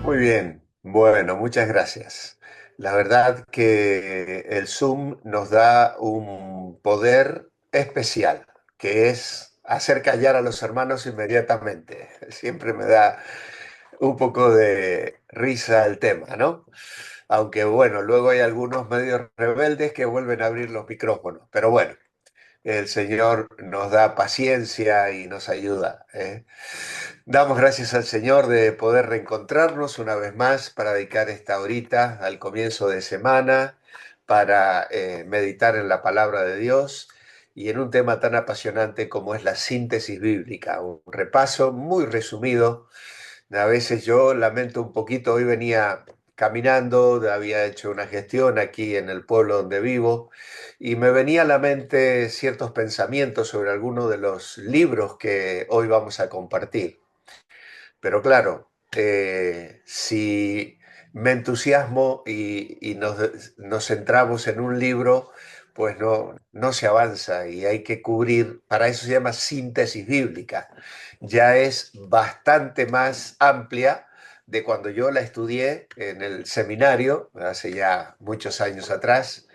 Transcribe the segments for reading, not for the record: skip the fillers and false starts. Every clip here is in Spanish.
Muy bien, bueno, muchas gracias. La verdad que el Zoom nos da un poder especial, que es hacer callar a los hermanos inmediatamente. Siempre me da un poco de risa el tema, ¿no? Aunque bueno, luego hay algunos medios rebeldes que vuelven a abrir los micrófonos. Pero bueno, el Señor nos da paciencia y nos ayuda, ¿eh? Damos gracias al Señor de poder reencontrarnos una vez más para dedicar esta horita al comienzo de semana, para meditar en la palabra de Dios y en un tema tan apasionante como es la síntesis bíblica, un repaso muy resumido. A veces yo lamento un poquito, hoy venía caminando, había hecho una gestión aquí en el pueblo donde vivo y me venía a la mente ciertos pensamientos sobre algunos de los libros que hoy vamos a compartir. Pero claro, si me entusiasmo y nos centramos en un libro, pues no se avanza y hay que cubrir, para eso se llama síntesis bíblica. Ya es bastante más amplia de cuando yo la estudié en el seminario, hace ya muchos años atrás.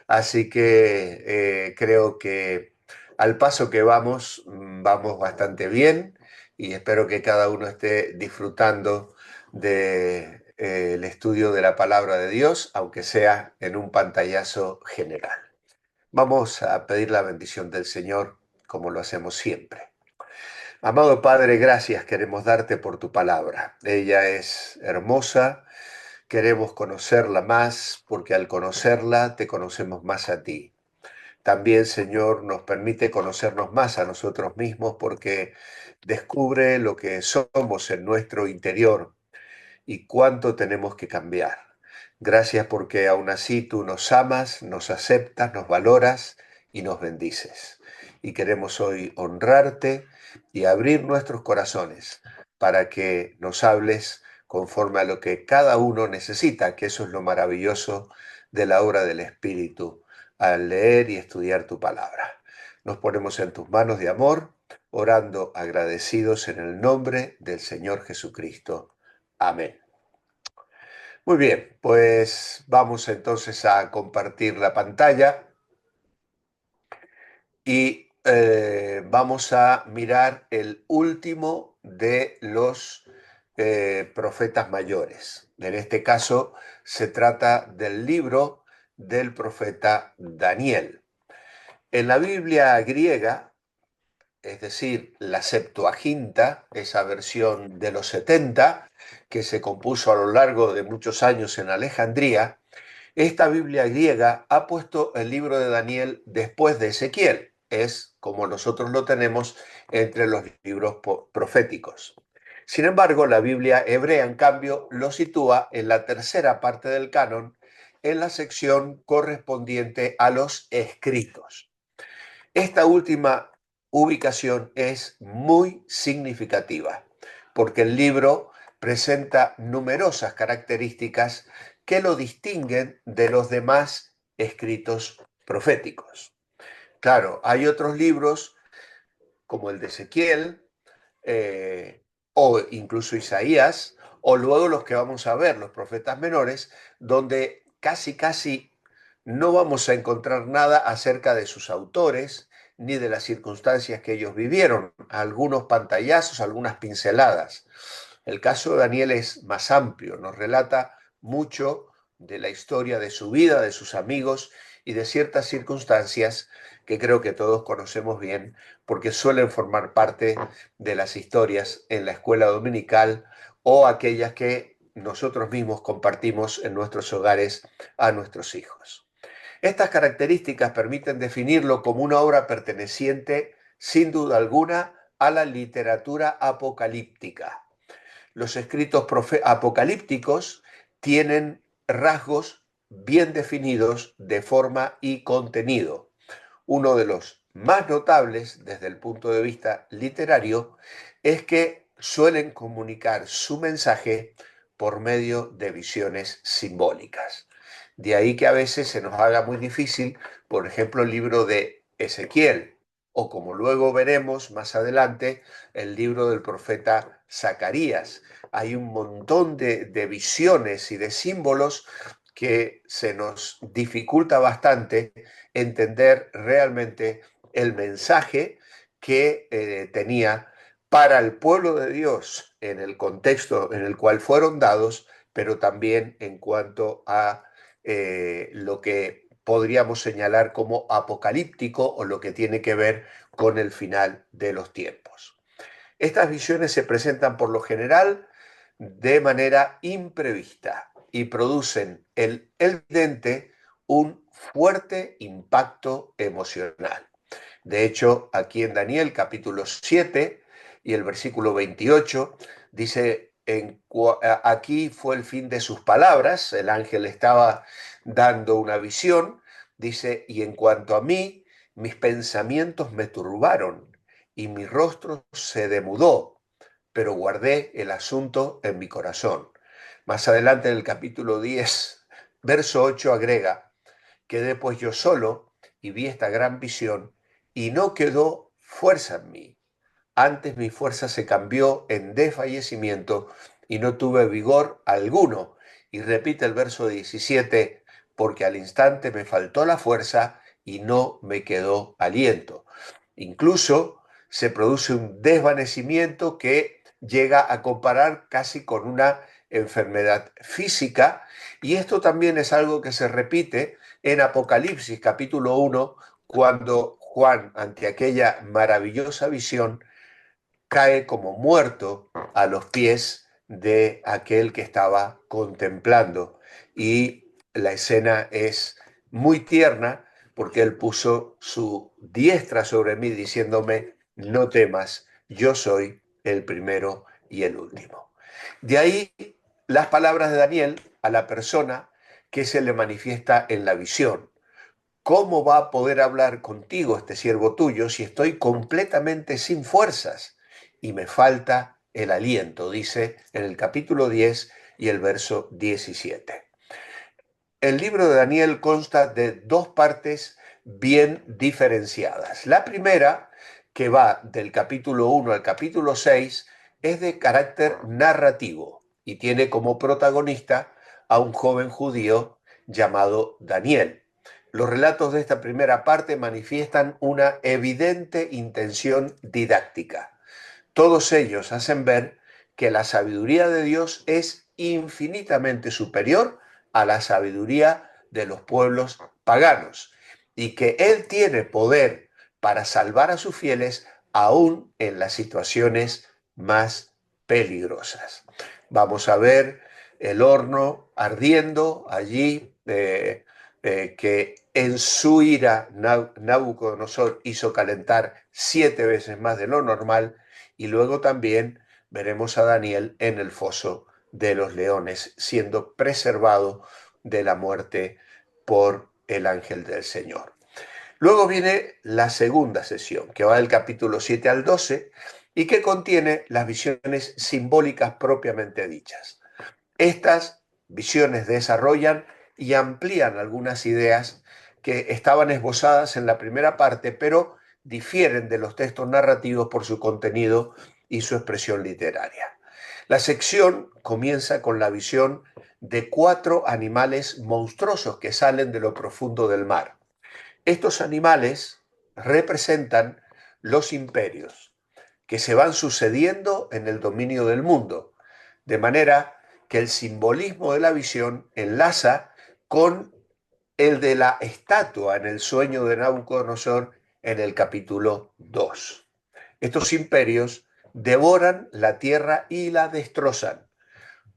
Así que creo que al paso que vamos, vamos bastante bien y espero que cada uno esté disfrutando del estudio de la palabra de Dios, aunque sea en un pantallazo general. Vamos a pedir la bendición del Señor como lo hacemos siempre. Amado Padre, gracias queremos darte por tu palabra. Ella es hermosa, queremos conocerla más porque al conocerla te conocemos más a ti. También, Señor, nos permite conocernos más a nosotros mismos porque descubre lo que somos en nuestro interior y cuánto tenemos que cambiar. Gracias porque aún así tú nos amas, nos aceptas, nos valoras y nos bendices. Y queremos hoy honrarte y abrir nuestros corazones para que nos hables conforme a lo que cada uno necesita, que eso es lo maravilloso de la obra del Espíritu al leer y estudiar tu palabra. Nos ponemos en tus manos de amor, orando agradecidos en el nombre del Señor Jesucristo. Amén. Muy bien, pues vamos entonces a compartir la pantalla y vamos a mirar el último de los profetas mayores. En este caso se trata del libro del profeta Daniel. En la Biblia griega, es decir, la Septuaginta, esa versión de los 70 que se compuso a lo largo de muchos años en Alejandría, esta Biblia griega ha puesto el libro de Daniel después de Ezequiel. Es, como nosotros lo tenemos, entre los libros proféticos. Sin embargo, la Biblia hebrea, en cambio, lo sitúa en la tercera parte del canon, en la sección correspondiente a los escritos. Esta última ubicación es muy significativa porque el libro presenta numerosas características que lo distinguen de los demás escritos proféticos. Claro, hay otros libros como el de Ezequiel o incluso Isaías, o luego los que vamos a ver, los profetas menores, donde casi no vamos a encontrar nada acerca de sus autores ni de las circunstancias que ellos vivieron, algunos pantallazos, algunas pinceladas. El caso de Daniel es más amplio, nos relata mucho de la historia de su vida, de sus amigos y de ciertas circunstancias que creo que todos conocemos bien porque suelen formar parte de las historias en la escuela dominical o aquellas que nosotros mismos compartimos en nuestros hogares a nuestros hijos. Estas características permiten definirlo como una obra perteneciente, sin duda alguna, a la literatura apocalíptica. Los escritos apocalípticos tienen rasgos bien definidos de forma y contenido. Uno de los más notables desde el punto de vista literario es que suelen comunicar su mensaje por medio de visiones simbólicas. De ahí que a veces se nos haga muy difícil, por ejemplo, el libro de Ezequiel, o como luego veremos más adelante, el libro del profeta Zacarías, hay un montón de visiones y de símbolos que se nos dificulta bastante entender realmente el mensaje que tenía para el pueblo de Dios en el contexto en el cual fueron dados, pero también en cuanto a lo que podríamos señalar como apocalíptico o lo que tiene que ver con el final de los tiempos. Estas visiones se presentan por lo general de manera imprevista y producen evidente un fuerte impacto emocional. De hecho, aquí en Daniel capítulo 7 y el versículo 28 dice, aquí fue el fin de sus palabras, el ángel estaba dando una visión, dice, y en cuanto a mí, mis pensamientos me turbaron y mi rostro se demudó, pero guardé el asunto en mi corazón. Más adelante en el capítulo 10, verso 8 agrega, quedé pues yo solo y vi esta gran visión y no quedó fuerza en mí. Antes mi fuerza se cambió en desfallecimiento y no tuve vigor alguno. Y repite el verso 17, porque al instante me faltó la fuerza y no me quedó aliento. Incluso se produce un desvanecimiento que llega a comparar casi con una enfermedad física, y esto también es algo que se repite en Apocalipsis capítulo 1, cuando Juan, ante aquella maravillosa visión, cae como muerto a los pies de aquel que estaba contemplando. Y la escena es muy tierna porque él puso su diestra sobre mí diciéndome, no temas, yo soy el primero y el último. De ahí las palabras de Daniel a la persona que se le manifiesta en la visión. ¿Cómo va a poder hablar contigo este siervo tuyo si estoy completamente sin fuerzas y me falta el aliento? Dice en el capítulo 10 y el verso 17. El libro de Daniel consta de dos partes bien diferenciadas. La primera, que va del capítulo 1 al capítulo 6, es de carácter narrativo y tiene como protagonista a un joven judío llamado Daniel. Los relatos de esta primera parte manifiestan una evidente intención didáctica. Todos ellos hacen ver que la sabiduría de Dios es infinitamente superior a la sabiduría de los pueblos paganos y que Él tiene poder para salvar a sus fieles aún en las situaciones más peligrosas. Vamos a ver el horno ardiendo allí, que en su ira Nabucodonosor hizo calentar 7 veces más de lo normal, y luego también veremos a Daniel en el foso de los leones, siendo preservado de la muerte por el ángel del Señor. Luego viene la segunda sesión, que va del capítulo 7 al 12 y que contiene las visiones simbólicas propiamente dichas. Estas visiones desarrollan y amplían algunas ideas que estaban esbozadas en la primera parte, pero difieren de los textos narrativos por su contenido y su expresión literaria. La sección comienza con la visión de 4 animales monstruosos que salen de lo profundo del mar. Estos animales representan los imperios que se van sucediendo en el dominio del mundo, de manera que el simbolismo de la visión enlaza con el de la estatua en el sueño de Nabucodonosor en el capítulo 2. Estos imperios devoran la tierra y la destrozan,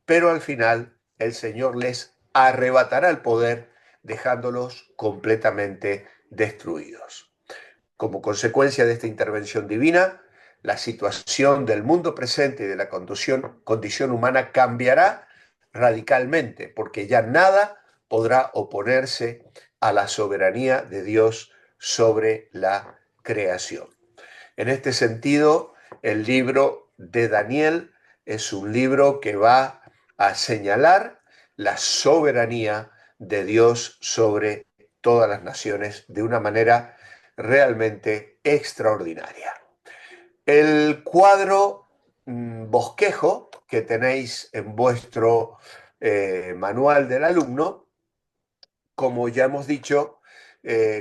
pero al final el Señor les arrebatará el poder dejándolos completamente destruidos. Como consecuencia de esta intervención divina, la situación del mundo presente y de la condición humana cambiará radicalmente, porque ya nada podrá oponerse a la soberanía de Dios sobre la creación. En este sentido, el libro de Daniel es un libro que va a señalar la soberanía de Dios sobre todas las naciones de una manera realmente extraordinaria. El cuadro bosquejo que tenéis en vuestro manual del alumno, como ya hemos dicho,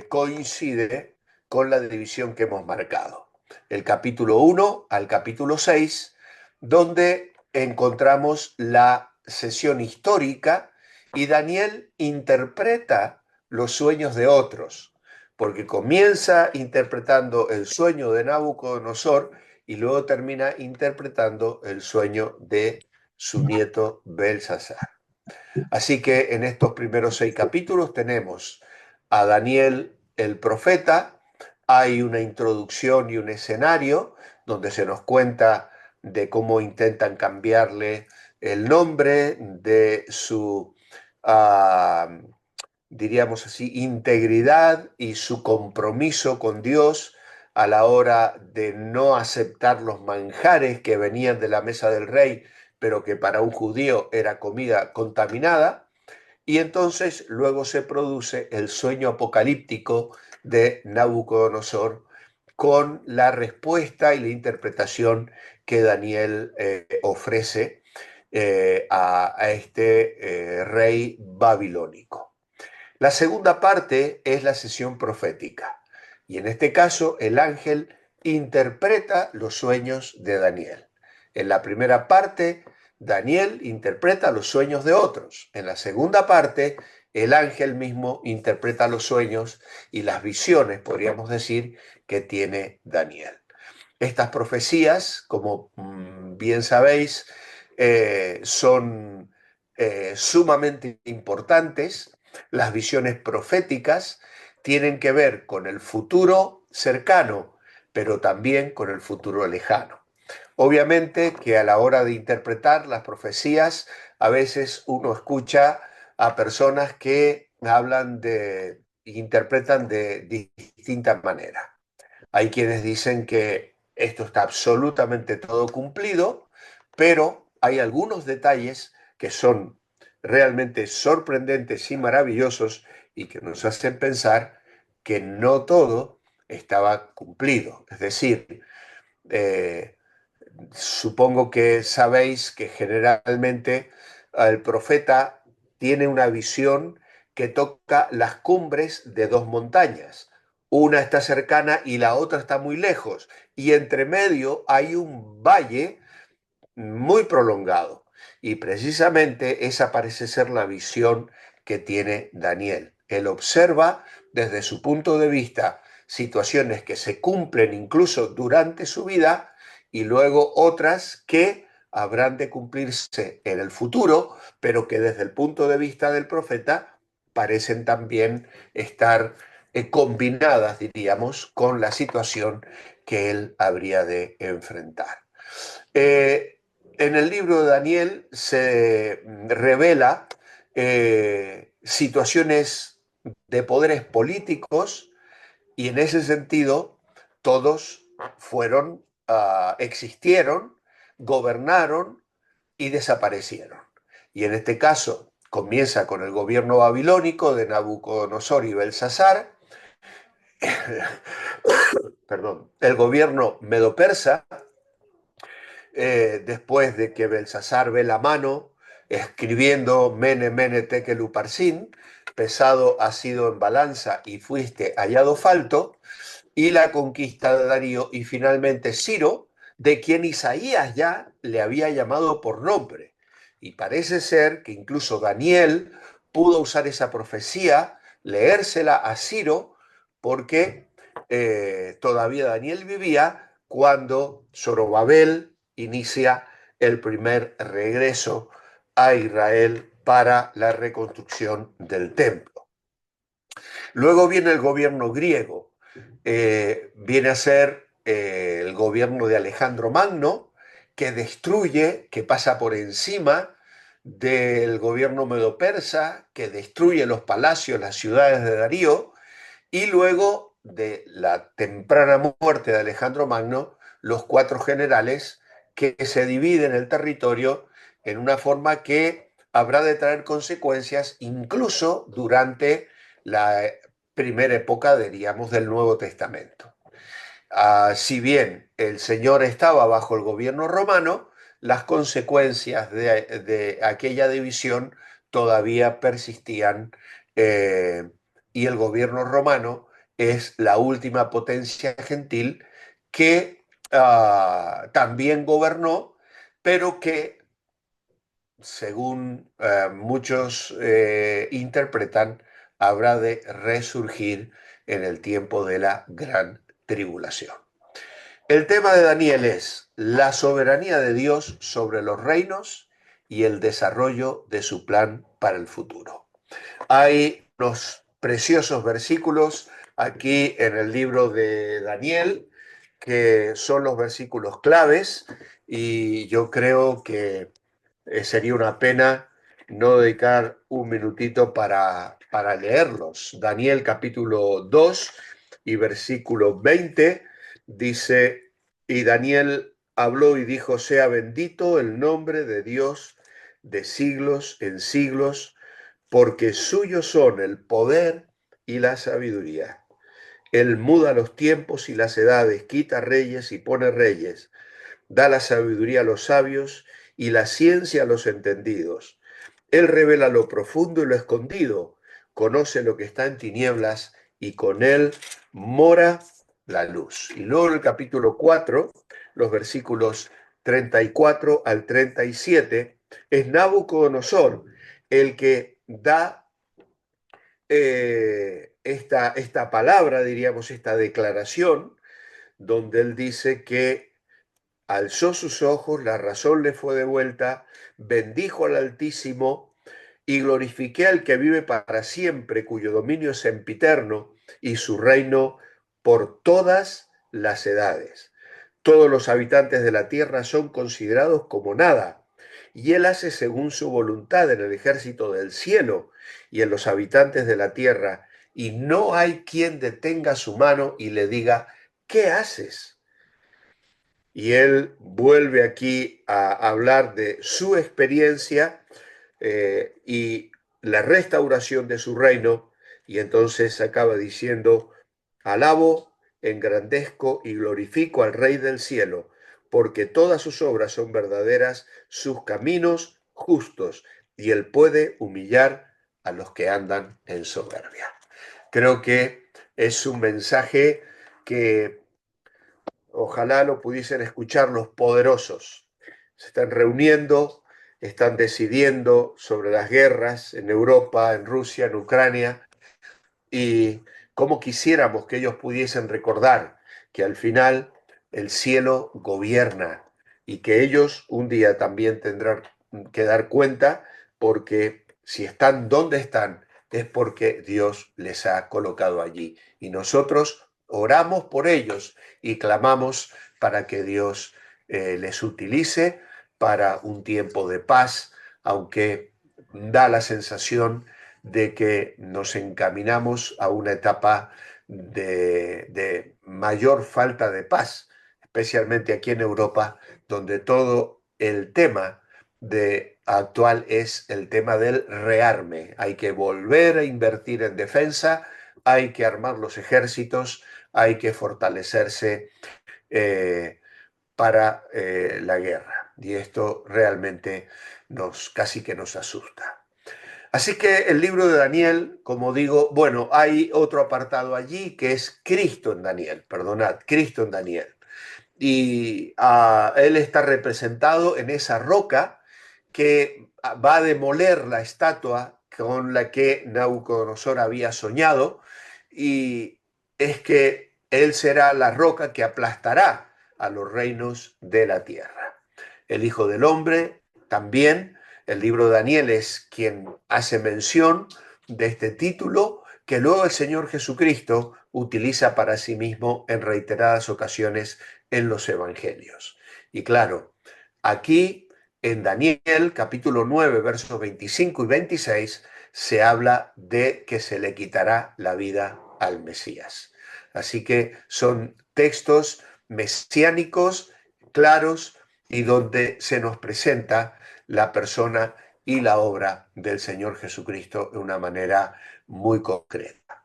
coincide con la división que hemos marcado. El capítulo 1 al capítulo 6, donde encontramos la sesión histórica y Daniel interpreta los sueños de otros, porque comienza interpretando el sueño de Nabucodonosor y luego termina interpretando el sueño de su nieto Belsasar. Así que en estos primeros 6 capítulos tenemos a Daniel el profeta, hay una introducción y un escenario donde se nos cuenta de cómo intentan cambiarle el nombre, de su, diríamos así, integridad y su compromiso con Dios a la hora de no aceptar los manjares que venían de la mesa del rey, pero que para un judío era comida contaminada. Y entonces luego se produce el sueño apocalíptico de Nabucodonosor con la respuesta y la interpretación que Daniel ofrece a este rey babilónico. La segunda parte es la sesión profética y en este caso el ángel interpreta los sueños de Daniel. En la primera parte, Daniel interpreta los sueños de otros. En la segunda parte, el ángel mismo interpreta los sueños y las visiones, podríamos decir, que tiene Daniel. Estas profecías, como bien sabéis, son sumamente importantes. Las visiones proféticas tienen que ver con el futuro cercano, pero también con el futuro lejano. Obviamente que a la hora de interpretar las profecías, a veces uno escucha a personas que hablan de, interpretan de distintas maneras. Hay quienes dicen que esto está absolutamente todo cumplido, pero hay algunos detalles que son realmente sorprendentes y maravillosos y que nos hacen pensar que no todo estaba cumplido. Es decir, eh, supongo que sabéis que generalmente el profeta tiene una visión que toca las cumbres de dos montañas. Una está cercana y la otra está muy lejos. Y entre medio hay un valle muy prolongado. Y precisamente esa parece ser la visión que tiene Daniel. Él observa desde su punto de vista situaciones que se cumplen incluso durante su vida y luego otras que habrán de cumplirse en el futuro, pero que desde el punto de vista del profeta parecen también estar combinadas, diríamos, con la situación que él habría de enfrentar. En el libro de Daniel se revela situaciones de poderes políticos y en ese sentido todos fueron, existieron, gobernaron y desaparecieron. Y en este caso comienza con el gobierno babilónico de Nabucodonosor y Belsasar, perdón, el gobierno medo-persa, después de que Belsasar ve la mano escribiendo Mene, Mene, Tekel, Uparsin, pesado ha sido en balanza y fuiste hallado falto, y la conquista de Darío y finalmente Ciro, de quien Isaías ya le había llamado por nombre. Y parece ser que incluso Daniel pudo usar esa profecía, leérsela a Ciro, porque todavía Daniel vivía cuando Zorobabel inicia el primer regreso a Israel para la reconstrucción del templo. Luego viene el gobierno griego, viene a ser el gobierno de Alejandro Magno, que destruye, que pasa por encima del gobierno medo-persa, que destruye los palacios, las ciudades de Darío, y luego de la temprana muerte de Alejandro Magno, los 4 generales que se dividen el territorio en una forma que habrá de traer consecuencias incluso durante la primera época, diríamos, del Nuevo Testamento. Si bien el Señor estaba bajo el gobierno romano, las consecuencias de aquella división todavía persistían, y el gobierno romano es la última potencia gentil que también gobernó, pero que, según muchos interpretan, habrá de resurgir en el tiempo de la gran tribulación. El tema de Daniel es la soberanía de Dios sobre los reinos y el desarrollo de su plan para el futuro. Hay unos preciosos versículos aquí en el libro de Daniel, que son los versículos claves, y yo creo que sería una pena no dedicar un minutito para leerlos. Daniel capítulo 2 y versículo 20 dice: y Daniel habló y dijo, sea bendito el nombre de Dios de siglos en siglos, porque suyos son el poder y la sabiduría. Él muda los tiempos y las edades, quita reyes y pone reyes, da la sabiduría a los sabios y la ciencia a los entendidos. Él revela lo profundo y lo escondido, conoce lo que está en tinieblas y con él mora la luz. Y luego en el capítulo 4, los versículos 34 al 37, es Nabucodonosor el que da esta palabra, diríamos, esta declaración, donde él dice que alzó sus ojos, la razón le fue devuelta, bendijo al Altísimo y glorifiqué al que vive para siempre, cuyo dominio es sempiterno y su reino por todas las edades. Todos los habitantes de la tierra son considerados como nada, y él hace según su voluntad en el ejército del cielo y en los habitantes de la tierra, y no hay quien detenga su mano y le diga, ¿qué haces? Y él vuelve aquí a hablar de su experiencia y la restauración de su reino, y entonces acaba diciendo, alabo, engrandezco y glorifico al Rey del cielo, porque todas sus obras son verdaderas, sus caminos justos, y él puede humillar a los que andan en soberbia. Creo que es un mensaje que ojalá lo pudiesen escuchar los poderosos. Se están reuniendo, están decidiendo sobre las guerras en Europa, en Rusia, en Ucrania, y cómo quisiéramos que ellos pudiesen recordar que al final el cielo gobierna y que ellos un día también tendrán que dar cuenta, porque si están donde están es porque Dios les ha colocado allí. Y nosotros oramos por ellos y clamamos para que Dios les utilice para un tiempo de paz, aunque da la sensación de que nos encaminamos a una etapa de mayor falta de paz, especialmente aquí en Europa, donde todo el tema actual es el tema del rearme. Hay que volver a invertir en defensa, hay que armar los ejércitos, hay que fortalecerse para la guerra. Y esto realmente casi que nos asusta. Así que el libro de Daniel, como digo, bueno, hay otro apartado allí que es Cristo en Daniel, perdonad, Cristo en Daniel. Y él está representado en esa roca que va a demoler la estatua con la que Nabucodonosor había soñado, y es que él será la roca que aplastará a los reinos de la tierra. El Hijo del Hombre también, el libro de Daniel es quien hace mención de este título que luego el Señor Jesucristo utiliza para sí mismo en reiteradas ocasiones en los evangelios. Y claro, aquí en Daniel capítulo 9, versos 25 y 26, se habla de que se le quitará la vida al Mesías. Así que son textos mesiánicos claros y donde se nos presenta la persona y la obra del Señor Jesucristo de una manera muy concreta.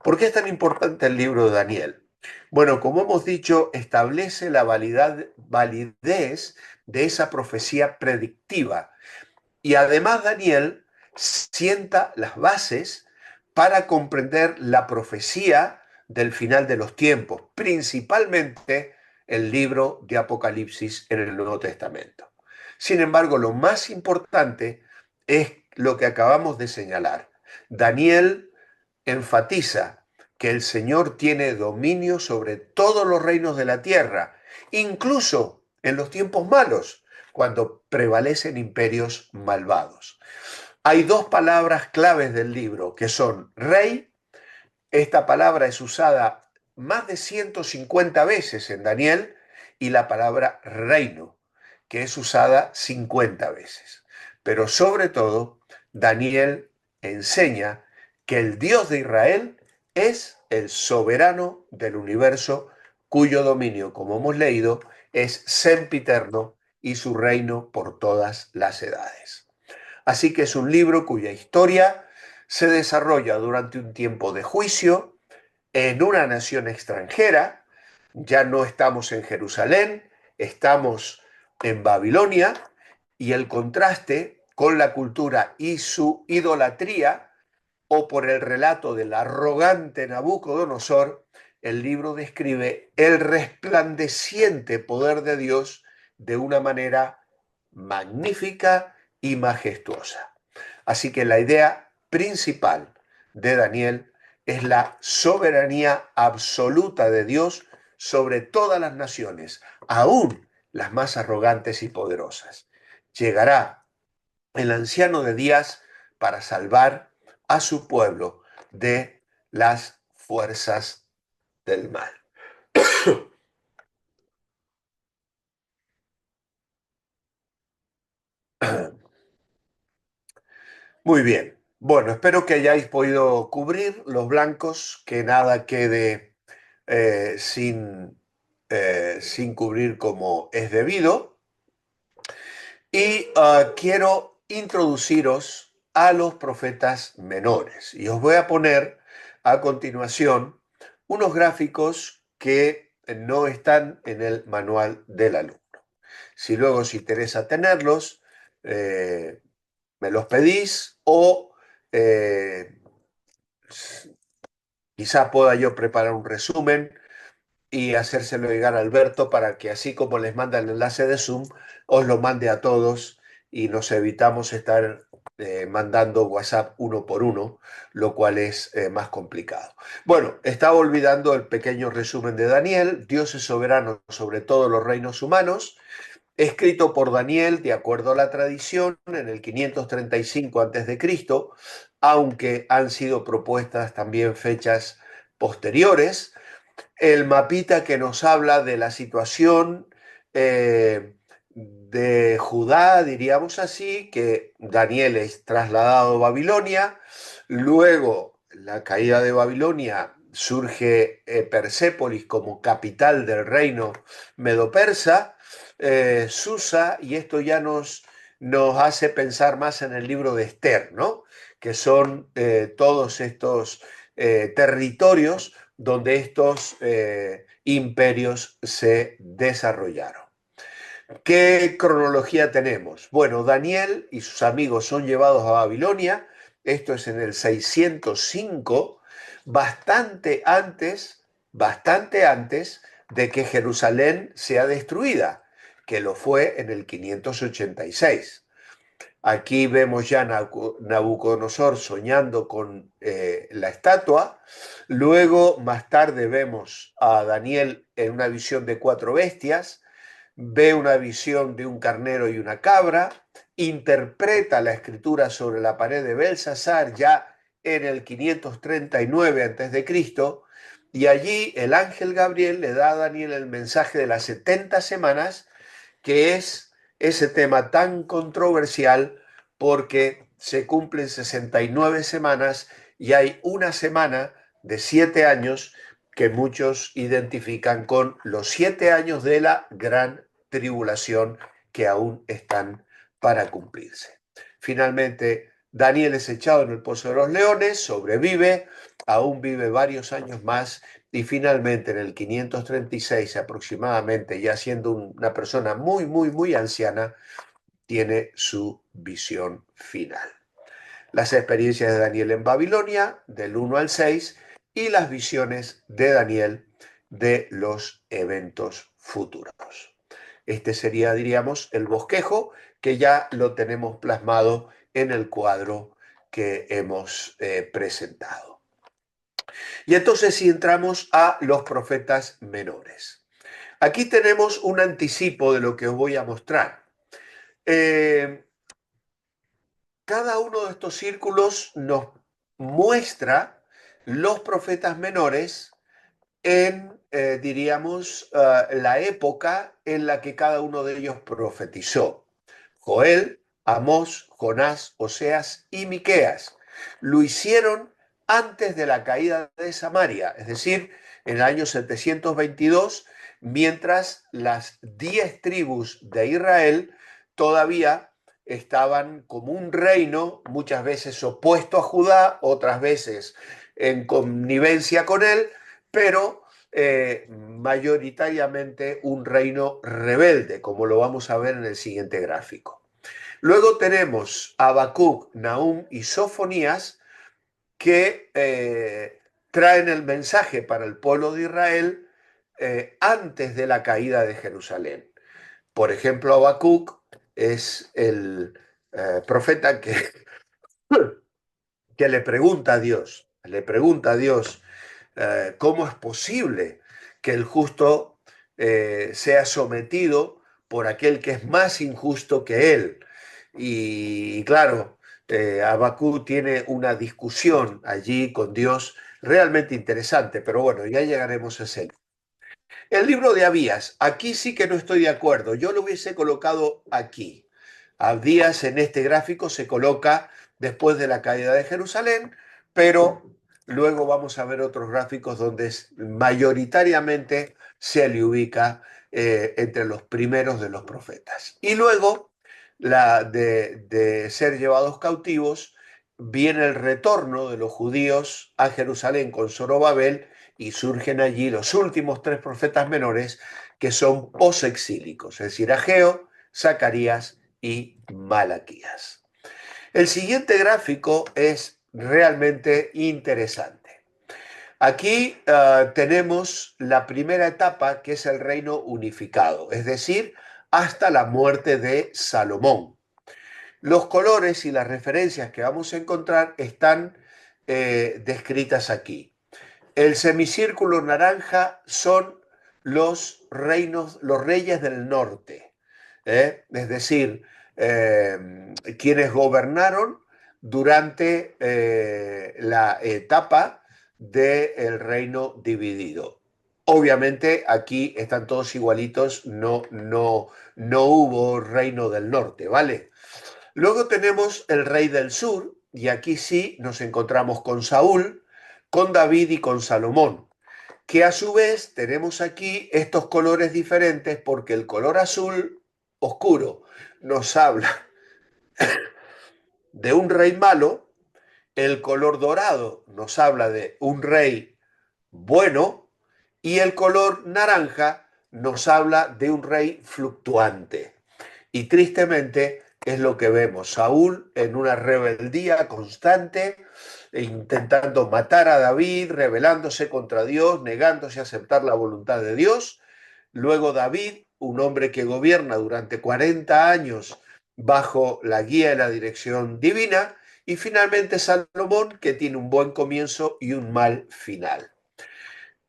¿Por qué es tan importante el libro de Daniel? Bueno, como hemos dicho, establece la validez de esa profecía predictiva. Y además Daniel sienta las bases para comprender la profecía del final de los tiempos, principalmente el libro de Apocalipsis en el Nuevo Testamento. Sin embargo, lo más importante es lo que acabamos de señalar. Daniel enfatiza que el Señor tiene dominio sobre todos los reinos de la tierra, incluso en los tiempos malos, cuando prevalecen imperios malvados. Hay dos palabras claves del libro, que son rey. Esta palabra es usada más de 150 veces en Daniel, y la palabra reino, que es usada 50 veces. Pero sobre todo, Daniel enseña que el Dios de Israel es el soberano del universo, cuyo dominio, como hemos leído, es sempiterno y su reino por todas las edades. Así que es un libro cuya historia se desarrolla durante un tiempo de juicio en una nación extranjera. Ya no estamos en Jerusalén, estamos en Babilonia, y el contraste con la cultura y su idolatría, o por el relato del arrogante Nabucodonosor, el libro describe el resplandeciente poder de Dios de una manera magnífica y majestuosa. Así que la idea principal de Daniel es la soberanía absoluta de Dios sobre todas las naciones, aún las más arrogantes y poderosas. Llegará el anciano de días para salvar a su pueblo de las fuerzas del mal. Muy bien. Bueno, espero que hayáis podido cubrir los blancos, que nada quede sin cubrir como es debido. Y quiero introduciros a los profetas menores. Y os voy a poner a continuación unos gráficos que no están en el manual del alumno. Si luego os interesa tenerlos, eh, me los pedís, o eh, quizá pueda yo preparar un resumen y hacérselo llegar a Alberto, para que, así como les manda el enlace de Zoom, os lo mande a todos y nos evitamos estar mandando WhatsApp uno por uno, lo cual es más complicado. Bueno, estaba olvidando el pequeño resumen de Daniel. Dios es soberano sobre todos los reinos humanos, escrito por Daniel de acuerdo a la tradición en el 535 a.C., aunque han sido propuestas también fechas posteriores. El mapita que nos habla de la situación de Judá, diríamos así, que Daniel es trasladado a Babilonia. Luego, la caída de Babilonia, surge Persépolis como capital del reino medo-persa, Susa, y esto ya nos hace pensar más en el libro de Esther, ¿no? Que son todos estos territorios donde estos imperios se desarrollaron. ¿Qué cronología tenemos? Bueno, Daniel y sus amigos son llevados a Babilonia. Esto es en el 605, bastante antes de que Jerusalén sea destruida, que lo fue en el 586. Aquí vemos ya Nabucodonosor soñando con la estatua. Luego, más tarde, vemos a Daniel en una visión de cuatro bestias. Ve una visión de un carnero y una cabra. Interpreta la escritura sobre la pared de Belsasar ya en el 539 a.C. Y allí el ángel Gabriel le da a Daniel el mensaje de las 70 semanas, que es ese tema tan controversial, porque se cumplen 69 semanas y hay una semana de 7 años que muchos identifican con los 7 años de la gran tribulación, que aún están para cumplirse. Finalmente, Daniel es echado en el pozo de los leones, sobrevive, aún vive varios años más, y finalmente en el 536 aproximadamente, ya siendo una persona muy, muy, muy anciana, tiene su visión final. Las experiencias de Daniel en Babilonia, del 1 al 6, y las visiones de Daniel de los eventos futuros. Este sería, diríamos, el bosquejo que ya lo tenemos plasmado en el cuadro que hemos presentado. Y entonces si entramos a los profetas menores. Aquí tenemos un anticipo de lo que os voy a mostrar. Cada uno de estos círculos nos muestra los profetas menores en, diríamos, la época en la que cada uno de ellos profetizó. Joel, Amós, Jonás, Oseas y Miqueas. Lo hicieron antes de la caída de Samaria, es decir, en el año 722, mientras las 10 tribus de Israel todavía estaban como un reino, muchas veces opuesto a Judá, otras veces en connivencia con él, pero mayoritariamente un reino rebelde, como lo vamos a ver en el siguiente gráfico. Luego tenemos a Habacuc, Nahum y Sofonías que traen el mensaje para el pueblo de Israel antes de la caída de Jerusalén. Por ejemplo, Habacuc es el profeta que le pregunta a Dios, ¿cómo es posible que el justo sea sometido por aquel que es más injusto que él? Y claro, Abacú tiene una discusión allí con Dios realmente interesante, pero bueno, ya llegaremos a ese. El libro de Abías, aquí sí que no estoy de acuerdo, yo lo hubiese colocado aquí. Abdías en este gráfico se coloca después de la caída de Jerusalén, pero luego vamos a ver otros gráficos donde mayoritariamente se le ubica entre los primeros de los profetas. Y luego de ser llevados cautivos, viene el retorno de los judíos a Jerusalén con Zorobabel y surgen allí los últimos 3 profetas menores que son posexílicos, es decir, Ageo, Zacarías y Malaquías. El siguiente gráfico es realmente interesante. Aquí tenemos la primera etapa, que es el reino unificado, es decir, hasta la muerte de Salomón. Los colores y las referencias que vamos a encontrar están descritas aquí. El semicírculo naranja son los reinos, los reyes del norte, es decir, quienes gobernaron durante la etapa del reino dividido. Obviamente aquí están todos igualitos, no hubo reino del norte, ¿vale? Luego tenemos el rey del sur, y aquí sí nos encontramos con Saúl, con David y con Salomón, que a su vez tenemos aquí estos colores diferentes porque el color azul oscuro nos habla de un rey malo, el color dorado nos habla de un rey bueno y el color naranja nos habla de un rey fluctuante. Y tristemente es lo que vemos. Saúl en una rebeldía constante, intentando matar a David, rebelándose contra Dios, negándose a aceptar la voluntad de Dios. Luego David, un hombre que gobierna durante 40 años bajo la guía y la dirección divina. Y finalmente Salomón, que tiene un buen comienzo y un mal final.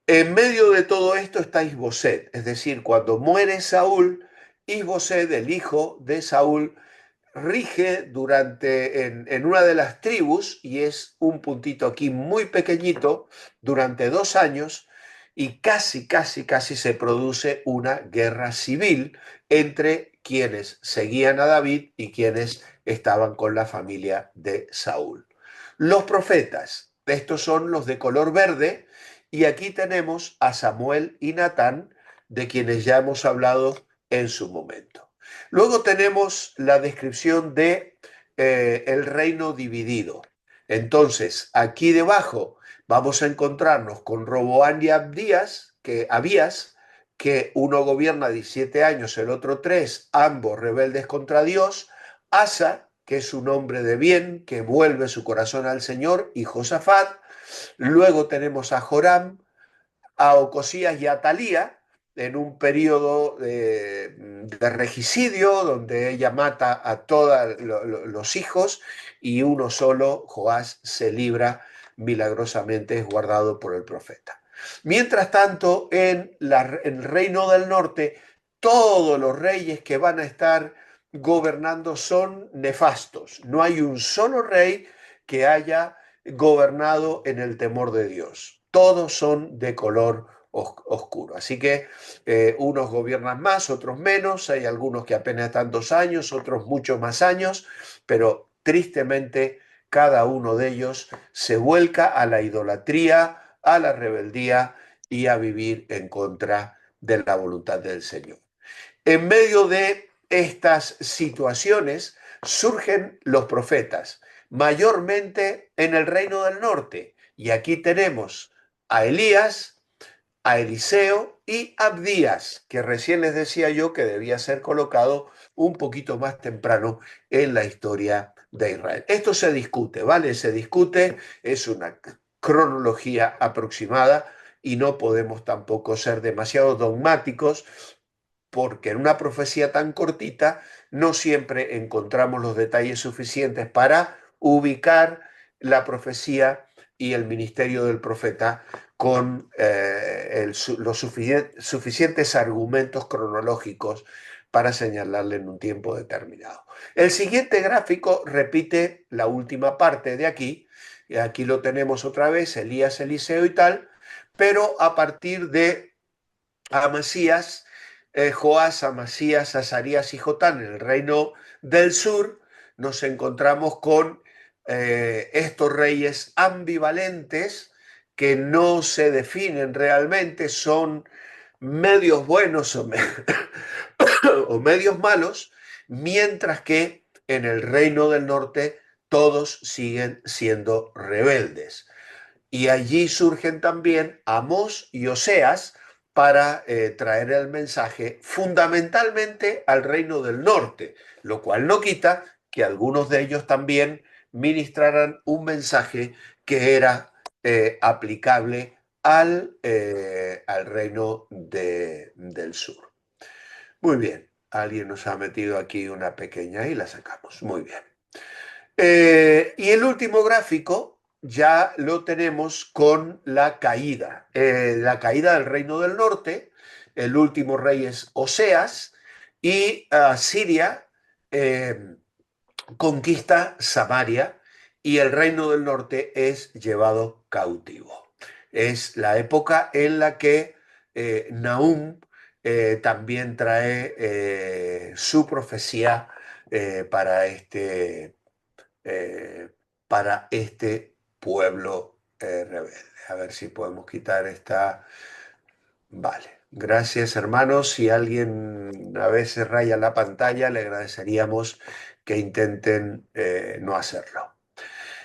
En medio de todo esto está Isboset, es decir, cuando muere Saúl, Isboset, el hijo de Saúl, rige en una de las tribus, y es un puntito aquí muy pequeñito, durante 2 años, y casi se produce una guerra civil entre quienes seguían a David y quienes estaban con la familia de Saúl. Los profetas, estos son los de color verde, y aquí tenemos a Samuel y Natán, de quienes ya hemos hablado en su momento. Luego tenemos la descripción de el reino dividido. Entonces, aquí debajo vamos a encontrarnos con Roboam y Abías, que uno gobierna 17 años, el otro 3, ambos rebeldes contra Dios. Asa, que es un hombre de bien, que vuelve su corazón al Señor, y Josafat. Luego tenemos a Joram, a Ocosías y a Atalía, en un periodo de regicidio, donde ella mata a todos los hijos y uno solo, Joás, se libra milagrosamente, es guardado por el profeta. Mientras tanto, en el reino del norte, todos los reyes que van a estar gobernando son nefastos. No hay un solo rey que haya gobernado en el temor de Dios. Todos son de color oscuro. Así que unos gobiernan más, otros menos. Hay algunos que apenas están 2 años, otros muchos más años, pero tristemente cada uno de ellos se vuelca a la idolatría, a la rebeldía y a vivir en contra de la voluntad del Señor. En medio de estas situaciones surgen los profetas, mayormente en el reino del norte. Y aquí tenemos a Elías, a Eliseo y Abdías, que recién les decía yo que debía ser colocado un poquito más temprano en la historia de Israel. Esto se discute, ¿vale? Se discute, es una cronología aproximada y no podemos tampoco ser demasiado dogmáticos porque en una profecía tan cortita no siempre encontramos los detalles suficientes para ubicar la profecía y el ministerio del profeta con los suficientes argumentos cronológicos para señalarle en un tiempo determinado. El siguiente gráfico repite la última parte de aquí, y aquí lo tenemos otra vez, Elías, Eliseo y tal, pero a partir de Amasías, Joás, Amasías, Azarías y Jotán en el reino del sur, nos encontramos con estos reyes ambivalentes que no se definen realmente, son medios buenos o medios malos, mientras que en el reino del norte todos siguen siendo rebeldes. Y allí surgen también Amós y Oseas para traer el mensaje fundamentalmente al reino del norte, lo cual no quita que algunos de ellos también ministraran un mensaje que era aplicable al reino del sur. Muy bien, alguien nos ha metido aquí una pequeña y la sacamos. Muy bien. Y el último gráfico ya lo tenemos con la caída del reino del norte. El último rey es Oseas y Siria conquista Samaria y el reino del norte es llevado cautivo. Es la época en la que Nahum también trae su profecía para eh, para este pueblo rebelde. A ver si podemos quitar esta. Vale, gracias hermanos. Si alguien a veces raya la pantalla, le agradeceríamos que intenten no hacerlo.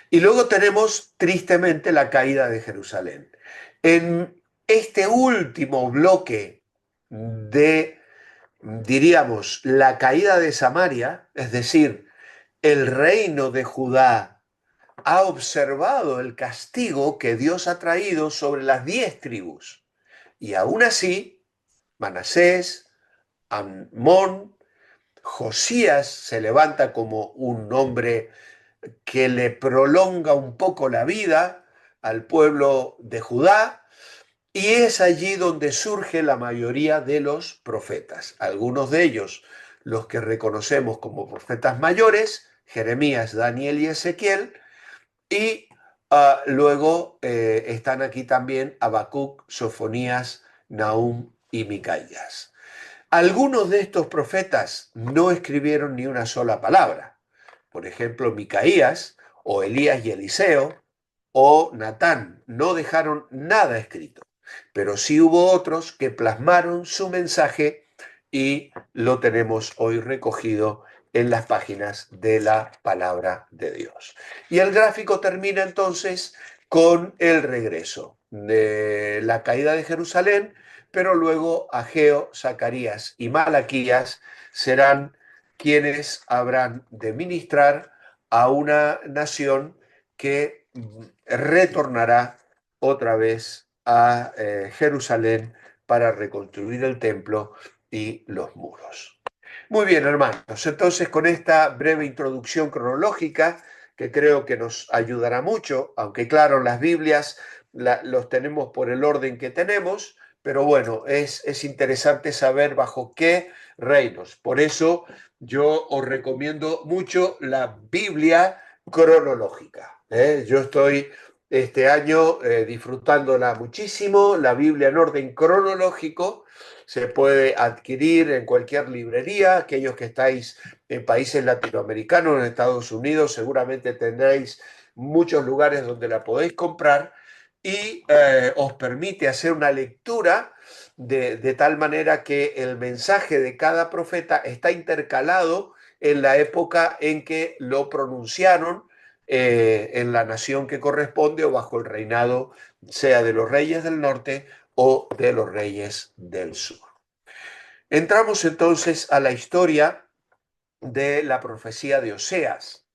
Y luego tenemos tristemente la caída de Jerusalén. En este último bloque de, diríamos, la caída de Samaria, es decir, el reino de Judá ha observado el castigo que Dios ha traído sobre las 10 tribus. Y aún así, Manasés, Amón, Josías se levanta como un hombre que le prolonga un poco la vida al pueblo de Judá, y es allí donde surge la mayoría de los profetas. Algunos de ellos, los que reconocemos como profetas mayores, Jeremías, Daniel y Ezequiel, y luego están aquí también Habacuc, Sofonías, Nahum y Micaías. Algunos de estos profetas no escribieron ni una sola palabra. Por ejemplo, Micaías o Elías y Eliseo o Natán no dejaron nada escrito, pero sí hubo otros que plasmaron su mensaje y lo tenemos hoy recogido en las páginas de la palabra de Dios. Y el gráfico termina entonces con el regreso de la caída de Jerusalén, pero luego Ageo, Zacarías y Malaquías serán quienes habrán de ministrar a una nación que retornará otra vez a Jerusalén para reconstruir el templo y los muros. Muy bien, hermanos. Entonces, con esta breve introducción cronológica, que creo que nos ayudará mucho, aunque claro, las Biblias los tenemos por el orden que tenemos, pero bueno, es interesante saber bajo qué reinos. Por eso yo os recomiendo mucho la Biblia cronológica. Yo estoy este año disfrutándola muchísimo, la Biblia en orden cronológico. Se puede adquirir en cualquier librería. Aquellos que estáis en países latinoamericanos, en Estados Unidos, seguramente tendréis muchos lugares donde la podéis comprar y os permite hacer una lectura de tal manera que el mensaje de cada profeta está intercalado en la época en que lo pronunciaron en la nación que corresponde o bajo el reinado, sea de los reyes del norte o de los reyes del sur. Entramos entonces a la historia de la profecía de Oseas.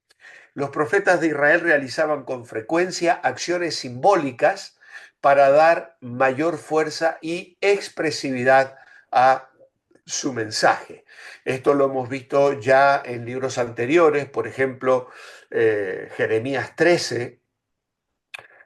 Los profetas de Israel realizaban con frecuencia acciones simbólicas para dar mayor fuerza y expresividad a su mensaje. Esto lo hemos visto ya en libros anteriores, por ejemplo, Jeremías 13.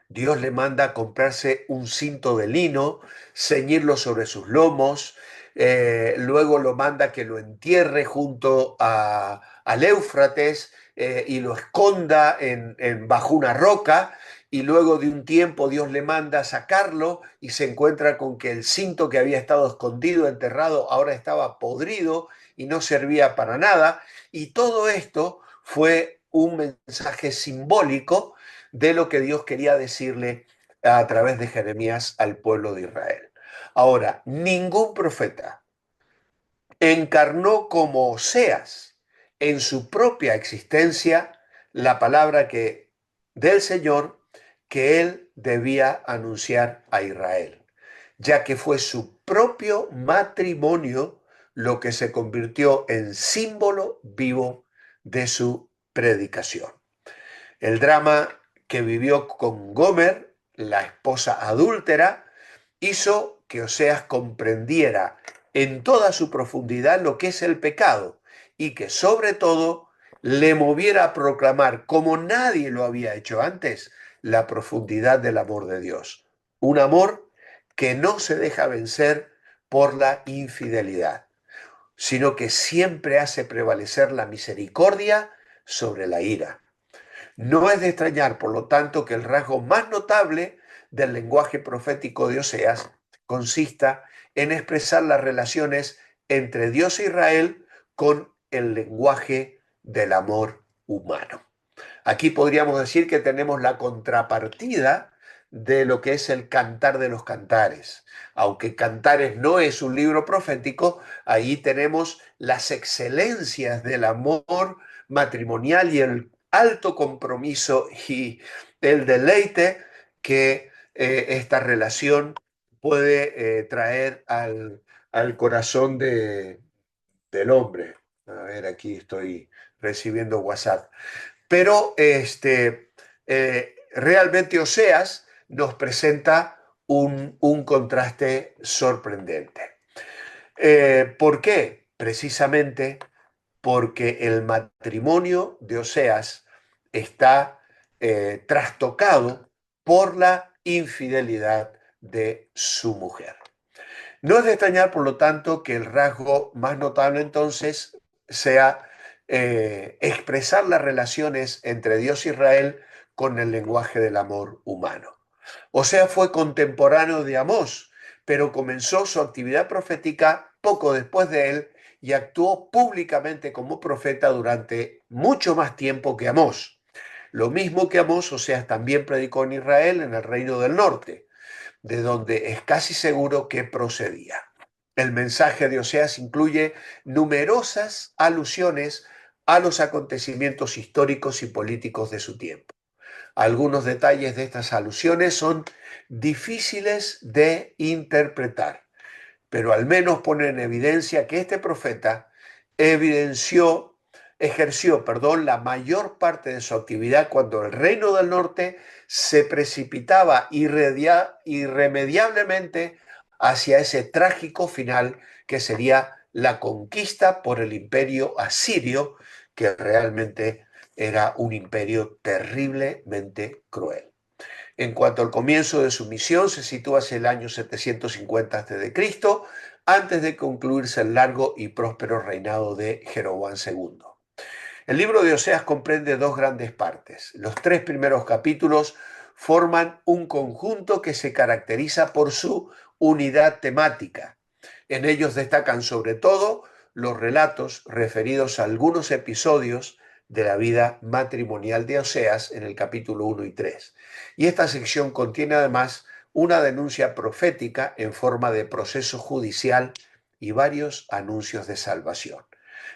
Dios le manda comprarse un cinto de lino, ceñirlo sobre sus lomos, luego lo manda que lo entierre junto al Éufrates y lo esconda bajo una roca, y luego de un tiempo Dios le manda sacarlo y se encuentra con que el cinto que había estado escondido, enterrado, ahora estaba podrido y no servía para nada, y todo esto fue un mensaje simbólico de lo que Dios quería decirle a través de Jeremías al pueblo de Israel. Ahora, ningún profeta encarnó como Oseas en su propia existencia la palabra del Señor que él debía anunciar a Israel, ya que fue su propio matrimonio lo que se convirtió en símbolo vivo de su predicación. El drama que vivió con Gomer, la esposa adúltera, hizo que Oseas comprendiera en toda su profundidad lo que es el pecado y que sobre todo le moviera a proclamar, como nadie lo había hecho antes, la profundidad del amor de Dios. Un amor que no se deja vencer por la infidelidad, sino que siempre hace prevalecer la misericordia sobre la ira. No es de extrañar, por lo tanto, que el rasgo más notable del lenguaje profético de Oseas consista en expresar las relaciones entre Dios e Israel con el lenguaje del amor humano. Aquí podríamos decir que tenemos la contrapartida de lo que es el Cantar de los Cantares. Aunque Cantares no es un libro profético, ahí tenemos las excelencias del amor matrimonial y el alto compromiso y el deleite que esta relación puede traer al corazón del hombre. A ver, aquí estoy recibiendo WhatsApp. Pero realmente Oseas nos presenta un contraste sorprendente. ¿Por qué? Precisamente porque el matrimonio de Oseas está trastocado por la infidelidad de su mujer. No es de extrañar, por lo tanto, que el rasgo más notable entonces sea expresar las relaciones entre Dios e Israel con el lenguaje del amor humano. Oseas fue contemporáneo de Amós, pero comenzó su actividad profética poco después de él y actuó públicamente como profeta durante mucho más tiempo que Amós. Lo mismo que Amós, Oseas también predicó en Israel, en el reino del norte, de donde es casi seguro que procedía. El mensaje de Oseas incluye numerosas alusiones a los acontecimientos históricos y políticos de su tiempo. Algunos detalles de estas alusiones son difíciles de interpretar, pero al menos ponen en evidencia que este profeta ejerció, la mayor parte de su actividad cuando el reino del norte se precipitaba irremediablemente hacia ese trágico final que sería la conquista por el imperio asirio, que realmente era un imperio terriblemente cruel. En cuanto al comienzo de su misión, se sitúa hacia el año 750 a.C., antes de concluirse el largo y próspero reinado de Jeroboam II. El libro de Oseas comprende dos grandes partes. Los tres primeros capítulos forman un conjunto que se caracteriza por su unidad temática. En ellos destacan sobre todo los relatos referidos a algunos episodios de la vida matrimonial de Oseas en el capítulo 1 y 3. Y esta sección contiene además una denuncia profética en forma de proceso judicial y varios anuncios de salvación.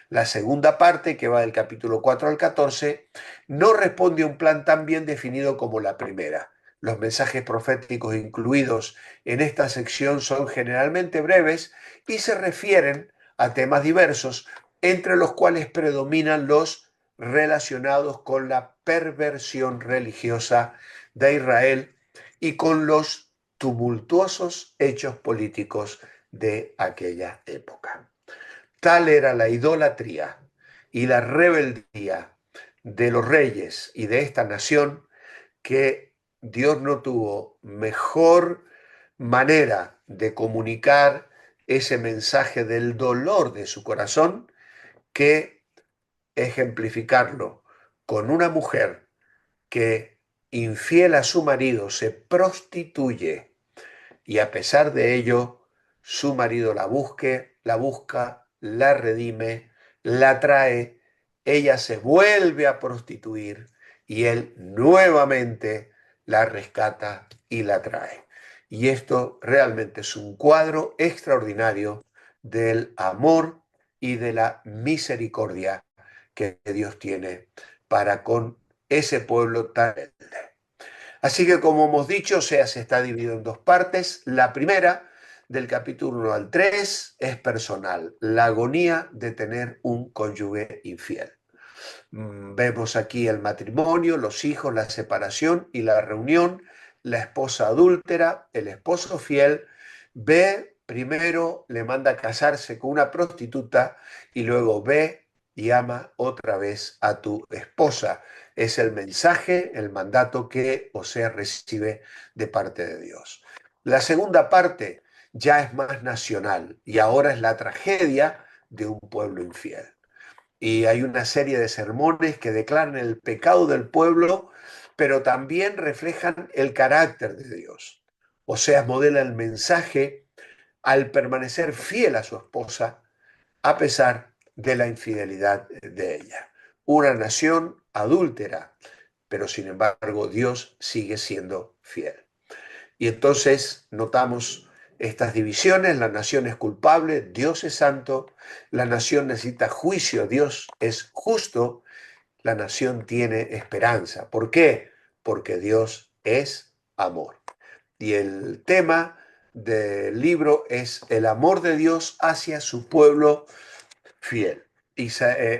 La segunda parte, que va del capítulo 4 al 14, no responde a un plan tan bien definido como la primera. Los mensajes proféticos incluidos en esta sección son generalmente breves y se refieren a temas diversos, entre los cuales predominan los relacionados con la perversión religiosa de Israel y con los tumultuosos hechos políticos de aquella época. Tal era la idolatría y la rebeldía de los reyes y de esta nación que Dios no tuvo mejor manera de comunicar ese mensaje del dolor de su corazón que ejemplificarlo con una mujer que, infiel a su marido, se prostituye y a pesar de ello su marido la busca, la redime, la trae, ella se vuelve a prostituir y él nuevamente la rescata y la trae. Y esto realmente es un cuadro extraordinario del amor y de la misericordia que Dios tiene para con ese pueblo tan rebelde. Así que, como hemos dicho, se está dividido en dos partes. La primera, del capítulo 1 al 3, es personal, la agonía de tener un cónyuge infiel. Vemos aquí el matrimonio, los hijos, la separación y la reunión, la esposa adúltera, el esposo fiel, ve primero, le manda a casarse con una prostituta y luego ve y ama otra vez a tu esposa. Es el mensaje, el mandato que Oseas recibe de parte de Dios. La segunda parte ya es más nacional y ahora es la tragedia de un pueblo infiel. Y hay una serie de sermones que declaran el pecado del pueblo, pero también reflejan el carácter de Dios. Oseas modela el mensaje al permanecer fiel a su esposa a pesar de la infidelidad de ella. Una nación adúltera, pero sin embargo Dios sigue siendo fiel. Y entonces notamos estas divisiones: la nación es culpable, Dios es santo, la nación necesita juicio, Dios es justo, la nación tiene esperanza. ¿Por qué? Porque Dios es amor. Y el tema del libro es el amor de Dios hacia su pueblo fiel.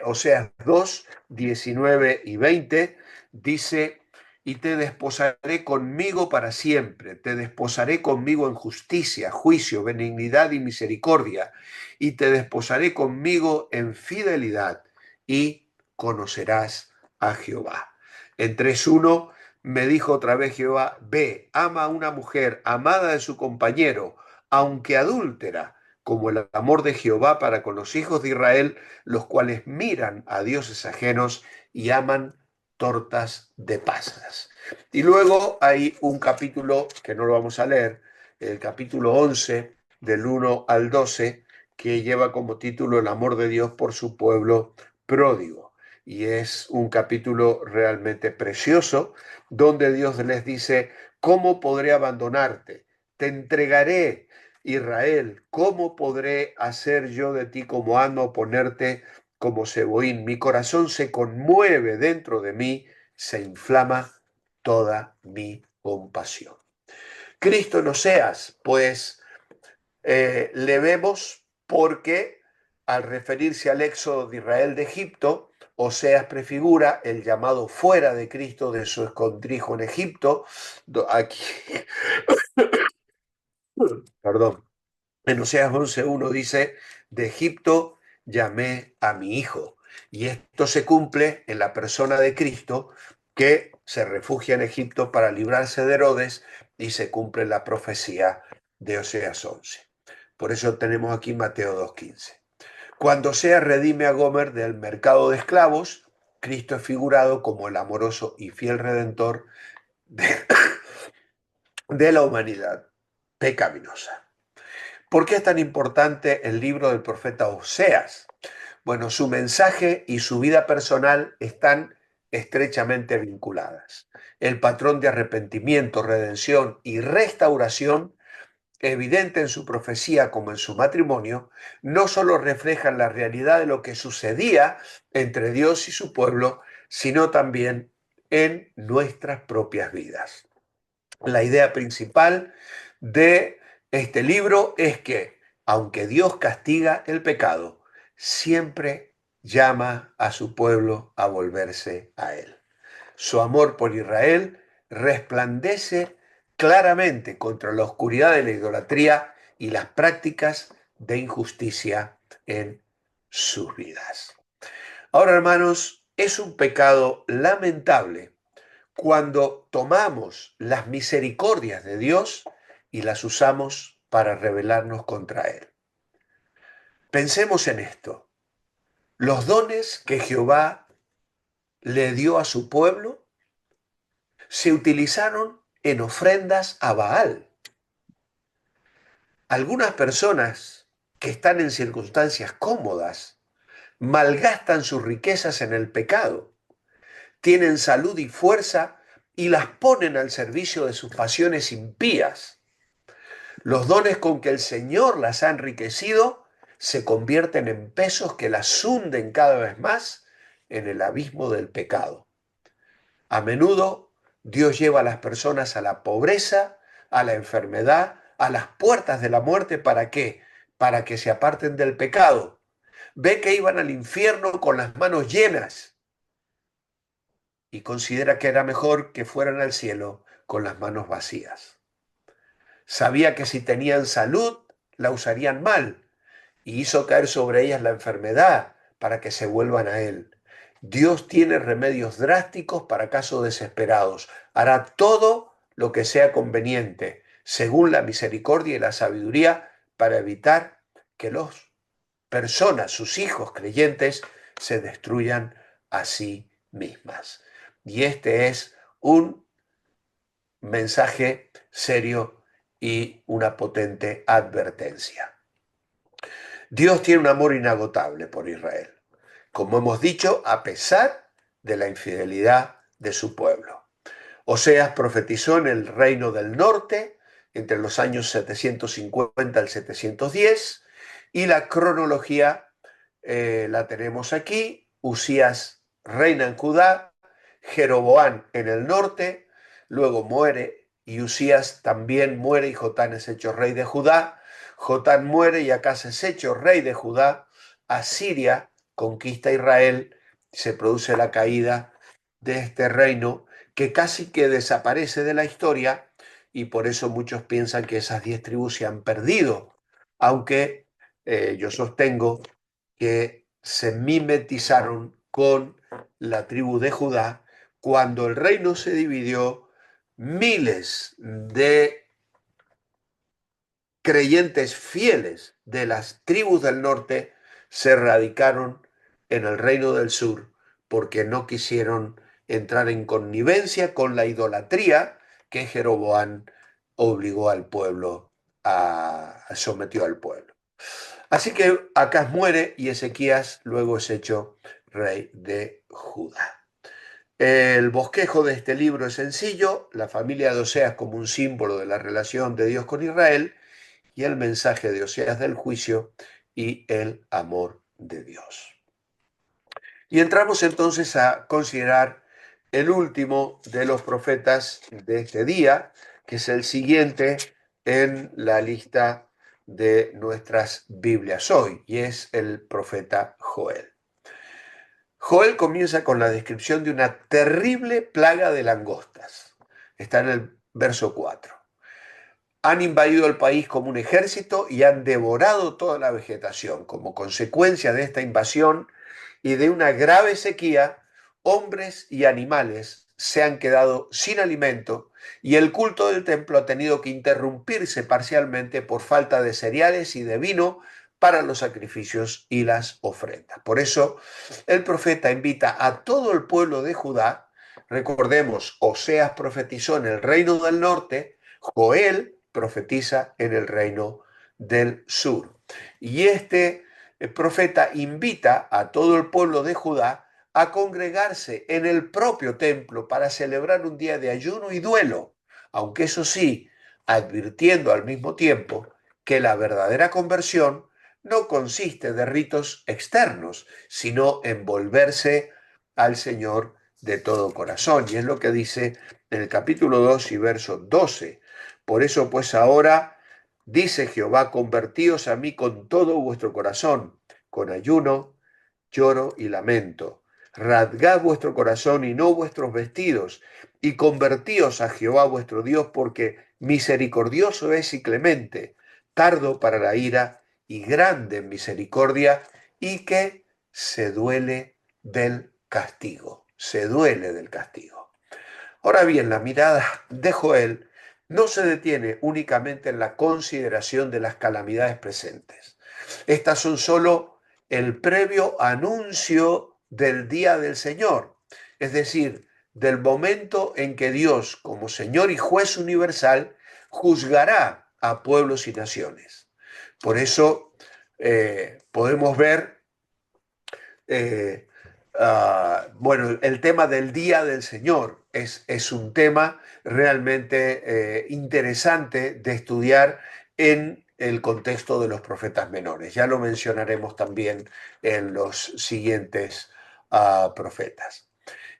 Oseas 2, 19 y 20 dice: y te desposaré conmigo para siempre, te desposaré conmigo en justicia, juicio, benignidad y misericordia, y te desposaré conmigo en fidelidad, y conocerás a Jehová. En 3:1 me dijo otra vez Jehová: ve, ama a una mujer amada de su compañero, aunque adúltera, como el amor de Jehová para con los hijos de Israel, los cuales miran a dioses ajenos y aman tortas de pasas. Y luego hay un capítulo que no lo vamos a leer, el capítulo 11, del 1 al 12, que lleva como título El amor de Dios por su pueblo pródigo. Y es un capítulo realmente precioso, donde Dios les dice: ¿cómo podré abandonarte? Te entregaré, Israel. ¿Cómo podré hacer yo de ti como asno, ponerte como cebollín? Mi corazón se conmueve dentro de mí, se inflama toda mi compasión. Cristo no seas, pues le vemos porque al referirse al éxodo de Israel de Egipto, Oseas prefigura el llamado fuera de Cristo de su escondrijo en Egipto. Aquí, perdón, en Oseas 11:1 dice, de Egipto llamé a mi hijo. Y esto se cumple en la persona de Cristo, que se refugia en Egipto para librarse de Herodes, y se cumple la profecía de Oseas 11. Por eso tenemos aquí Mateo 2:15. Cuando Oseas redime a Gomer del mercado de esclavos, Cristo es figurado como el amoroso y fiel redentor de, de la humanidad pecaminosa. ¿Por qué es tan importante el libro del profeta Oseas? Bueno, su mensaje y su vida personal están estrechamente vinculadas. El patrón de arrepentimiento, redención y restauración, evidente en su profecía como en su matrimonio, no solo reflejan la realidad de lo que sucedía entre Dios y su pueblo, sino también en nuestras propias vidas. La idea principal de este libro es que, aunque Dios castiga el pecado, siempre llama a su pueblo a volverse a él. Su amor por Israel resplandece claramente contra la oscuridad de la idolatría y las prácticas de injusticia en sus vidas. Ahora, hermanos, es un pecado lamentable cuando tomamos las misericordias de Dios y las usamos para rebelarnos contra Él. Pensemos en esto. Los dones que Jehová le dio a su pueblo se utilizaron en ofrendas a Baal. Algunas personas que están en circunstancias cómodas malgastan sus riquezas en el pecado, tienen salud y fuerza y las ponen al servicio de sus pasiones impías. Los dones con que el Señor las ha enriquecido se convierten en pesos que las hunden cada vez más en el abismo del pecado. A menudo Dios lleva a las personas a la pobreza, a la enfermedad, a las puertas de la muerte. ¿Para qué? Para que se aparten del pecado. Ve que iban al infierno con las manos llenas y considera que era mejor que fueran al cielo con las manos vacías. Sabía que si tenían salud, la usarían mal, y hizo caer sobre ellas la enfermedad para que se vuelvan a Él. Dios tiene remedios drásticos para casos desesperados. Hará todo lo que sea conveniente, según la misericordia y la sabiduría, para evitar que las personas, sus hijos creyentes, se destruyan a sí mismas. Y este es un mensaje serio y una potente advertencia. Dios tiene un amor inagotable por Israel, como hemos dicho, a pesar de la infidelidad de su pueblo. Oseas profetizó en el reino del norte entre los años 750 al 710 y la cronología la tenemos aquí. Usías reina en Judá, Jeroboam en el norte, luego muere y Usías también muere y Jotán es hecho rey de Judá. Jotán muere y Acaz es hecho rey de Judá. Asiria conquista Israel, se produce la caída de este reino que casi que desaparece de la historia y por eso muchos piensan que esas 10 tribus se han perdido, aunque yo sostengo que se mimetizaron con la tribu de Judá. Cuando el reino se dividió, miles de creyentes fieles de las tribus del norte se radicaron en el reino del sur porque no quisieron entrar en connivencia con la idolatría que Jeroboam obligó al pueblo sometió al pueblo. Así que Acaz muere y Ezequías luego es hecho rey de Judá. El bosquejo de este libro es sencillo, la familia de Oseas como un símbolo de la relación de Dios con Israel y el mensaje de Oseas del juicio y el amor de Dios. Y entramos entonces a considerar el último de los profetas de este día, que es el siguiente en la lista de nuestras Biblias hoy, y es el profeta Joel. Joel comienza con la descripción de una terrible plaga de langostas. Está en el verso 4. Han invadido el país como un ejército y han devorado toda la vegetación. Como consecuencia de esta invasión y de una grave sequía, hombres y animales se han quedado sin alimento y el culto del templo ha tenido que interrumpirse parcialmente por falta de cereales y de vino para los sacrificios y las ofrendas. Por eso el profeta invita a todo el pueblo de Judá. Recordemos, Oseas profetizó en el reino del norte, Joel profetiza en el reino del sur. Y este profeta invita a todo el pueblo de Judá a congregarse en el propio templo para celebrar un día de ayuno y duelo, aunque eso sí, advirtiendo al mismo tiempo que la verdadera conversión no consiste de ritos externos, sino en volverse al Señor de todo corazón. Y es lo que dice en el capítulo 2 y verso 12. Por eso pues ahora, dice Jehová, convertíos a mí con todo vuestro corazón, con ayuno, lloro y lamento. Rasgad vuestro corazón y no vuestros vestidos, y convertíos a Jehová vuestro Dios, porque misericordioso es y clemente, tardo para la ira y grande en misericordia, y que se duele del castigo. Se duele del castigo. Ahora bien, la mirada de Joel no se detiene únicamente en la consideración de las calamidades presentes. Estas son sólo el previo anuncio del día del Señor, es decir, del momento en que Dios, como Señor y juez universal, juzgará a pueblos y naciones. Por eso podemos ver eh, bueno, el tema del Día del Señor es un tema realmente interesante de estudiar en el contexto de los profetas menores. Ya lo mencionaremos también en los siguientes profetas.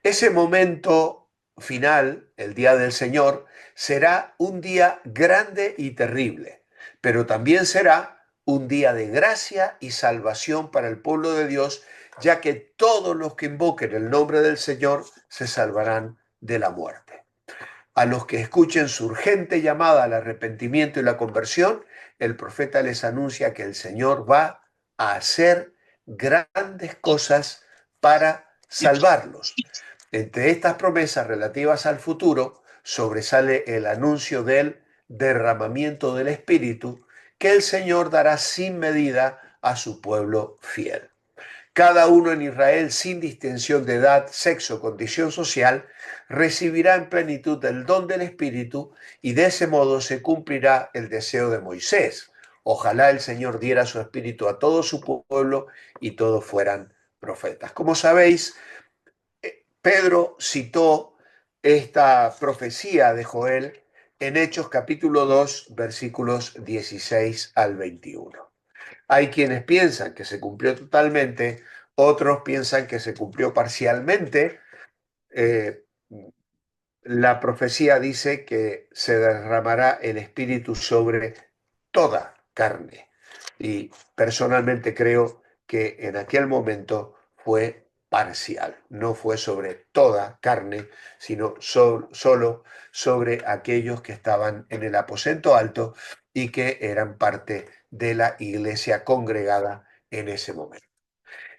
Ese momento final, el Día del Señor, será un día grande y terrible, pero también será un día de gracia y salvación para el pueblo de Dios, ya que todos los que invoquen el nombre del Señor se salvarán de la muerte. A los que escuchen su urgente llamada al arrepentimiento y la conversión, el profeta les anuncia que el Señor va a hacer grandes cosas para salvarlos. Entre estas promesas relativas al futuro sobresale el anuncio del derramamiento del Espíritu que el Señor dará sin medida a su pueblo fiel. Cada uno en Israel, sin distinción de edad, sexo, condición social, recibirá en plenitud el don del Espíritu y de ese modo se cumplirá el deseo de Moisés. Ojalá el Señor diera su Espíritu a todo su pueblo y todos fueran profetas. Como sabéis, Pedro citó esta profecía de Joel en Hechos capítulo 2, versículos 16 al 21. Hay quienes piensan que se cumplió totalmente, otros piensan que se cumplió parcialmente. Eh, la profecía dice que se derramará el Espíritu sobre toda carne. Y personalmente creo que en aquel momento fue parcial, no fue sobre toda carne, sino solo sobre aquellos que estaban en el aposento alto y que eran parte de la iglesia congregada en ese momento.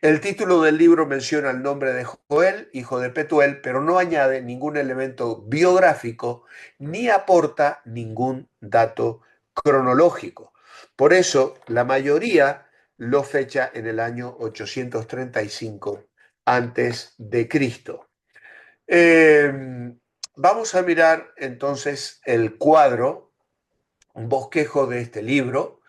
El título del libro menciona el nombre de Joel, hijo de Petuel, pero no añade ningún elemento biográfico ni aporta ningún dato cronológico. Por eso, la mayoría lo fecha en el año 835 antes de Cristo. Vamos a mirar entonces el cuadro, un bosquejo de este libro,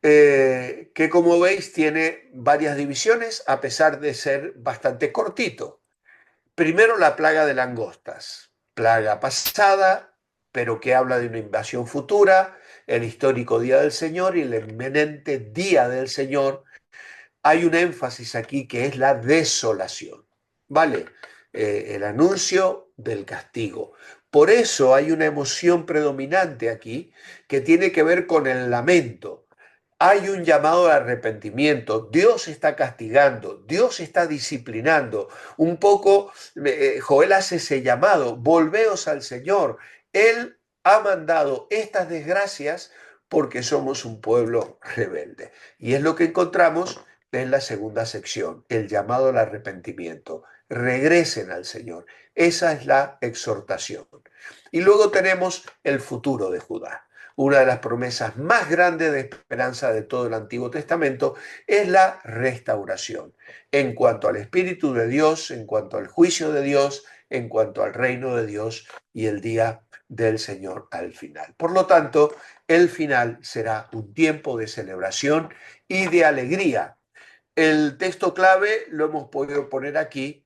que como veis tiene varias divisiones a pesar de ser bastante cortito. Primero la plaga de langostas, plaga pasada, pero que habla de una invasión futura, el histórico Día del Señor y el inminente Día del Señor. Hay un énfasis aquí que es la desolación, ¿vale? el anuncio del castigo. Por eso hay una emoción predominante aquí que tiene que ver con el lamento. Hay un llamado al arrepentimiento. Dios está castigando, Dios está disciplinando. Un poco, Joel hace ese llamado, volveos al Señor. Él ha mandado estas desgracias porque somos un pueblo rebelde. Y es lo que encontramos en la segunda sección, el llamado al arrepentimiento. Regresen al Señor. Esa es la exhortación. Y luego tenemos el futuro de Judá. Una de las promesas más grandes de esperanza de todo el Antiguo Testamento es la restauración. En cuanto al Espíritu de Dios, en cuanto al juicio de Dios, en cuanto al reino de Dios y el día del Señor al final. Por lo tanto, el final será un tiempo de celebración y de alegría. El texto clave lo hemos podido poner aquí,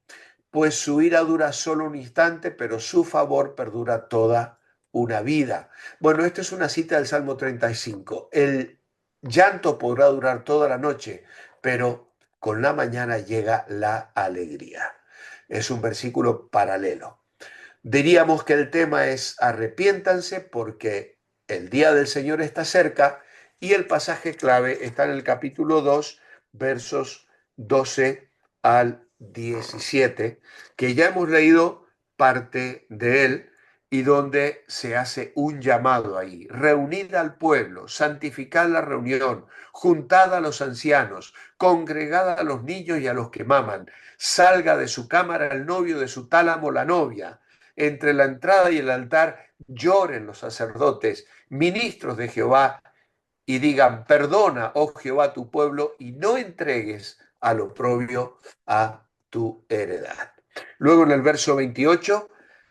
pues su ira dura solo un instante, pero su favor perdura toda una vida. Bueno, esta es una cita del Salmo 35. El llanto podrá durar toda la noche, pero con la mañana llega la alegría. Es un versículo paralelo. Diríamos que el tema es arrepiéntanse porque el día del Señor está cerca y el pasaje clave está en el capítulo 2, versos 12 al 17, que ya hemos leído parte de él y donde se hace un llamado ahí. Reunid al pueblo, santificad la reunión, juntad a los ancianos, congregad a los niños y a los que maman, salga de su cámara el novio, de su tálamo la novia. Entre la entrada y el altar lloren los sacerdotes, ministros de Jehová, y digan, perdona, oh Jehová, tu pueblo, y no entregues al oprobio a tu heredad. Luego en el verso 28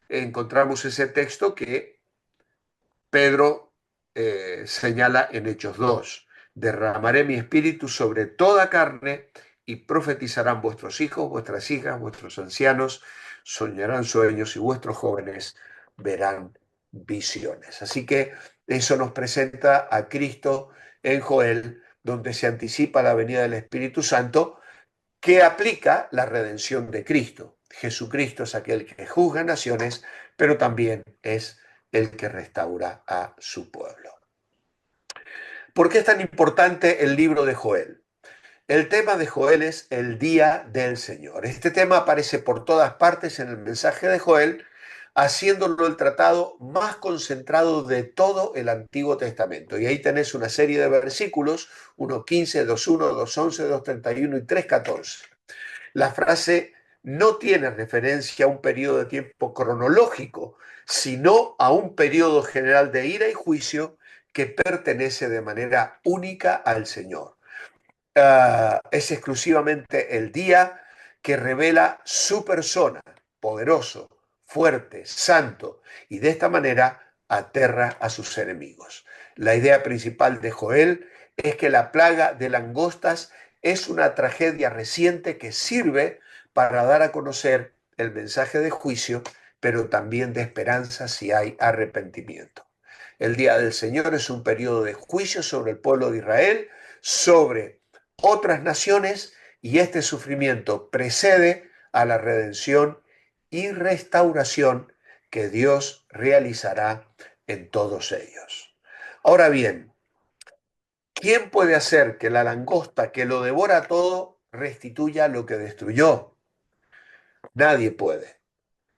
encontramos ese texto que Pedro señala en Hechos 2. Derramaré mi espíritu sobre toda carne y profetizarán vuestros hijos, vuestras hijas, vuestros ancianos, soñarán sueños y vuestros jóvenes verán visiones. Así que eso nos presenta a Cristo en Joel, donde se anticipa la venida del Espíritu Santo, que aplica la redención de Cristo. Jesucristo es aquel que juzga naciones, pero también es el que restaura a su pueblo. ¿Por qué es tan importante el libro de Joel? El tema de Joel es el día del Señor. Este tema aparece por todas partes en el mensaje de Joel, haciéndolo el tratado más concentrado de todo el Antiguo Testamento. Y ahí tenés una serie de versículos, 1.15, 2.1, 2.11, 2.31 y 3.14. La frase no tiene referencia a un periodo de tiempo cronológico, sino a un periodo general de ira y juicio que pertenece de manera única al Señor. Es exclusivamente el día que revela su persona, poderoso, fuerte, santo, y de esta manera aterra a sus enemigos. La idea principal de Joel es que la plaga de langostas es una tragedia reciente que sirve para dar a conocer el mensaje de juicio, pero también de esperanza si hay arrepentimiento. El día del Señor es un periodo de juicio sobre el pueblo de Israel, sobre otras naciones, y este sufrimiento precede a la redención y restauración que Dios realizará en todos ellos. Ahora bien, ¿quién puede hacer que la langosta que lo devora todo restituya lo que destruyó? Nadie puede,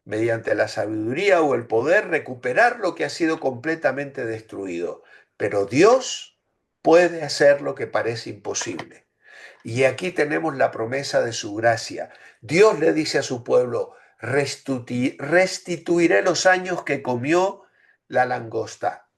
mediante la sabiduría o el poder, recuperar lo que ha sido completamente destruido. Pero Dios puede hacer lo que parece imposible. Y aquí tenemos la promesa de su gracia. Dios le dice a su pueblo, restituiré los años que comió la langosta.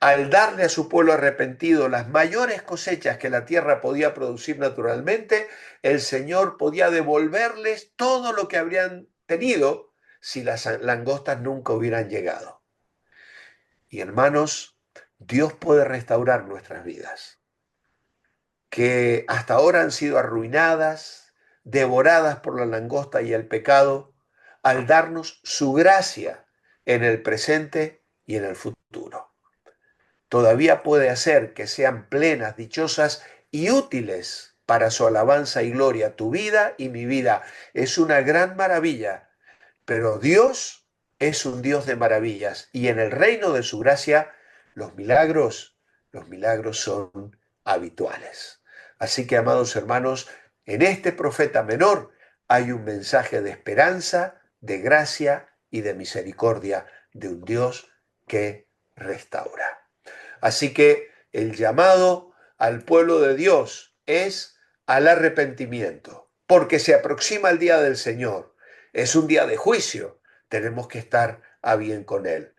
Al darle a su pueblo arrepentido las mayores cosechas que la tierra podía producir naturalmente, el Señor podía devolverles todo lo que habrían tenido si las langostas nunca hubieran llegado. Y hermanos, Dios puede restaurar nuestras vidas, que hasta ahora han sido arruinadas, devoradas por la langosta y el pecado, al darnos su gracia en el presente y en el futuro. Todavía puede hacer que sean plenas, dichosas y útiles para su alabanza y gloria. Tu vida y mi vida es una gran maravilla, pero Dios es un Dios de maravillas y en el reino de su gracia los milagros son habituales. Así que, amados hermanos, en este profeta menor hay un mensaje de esperanza, de gracia y de misericordia de un Dios que restaura. Así que el llamado al pueblo de Dios es al arrepentimiento, porque se aproxima el día del Señor. Es un día de juicio. Tenemos que estar a bien con él.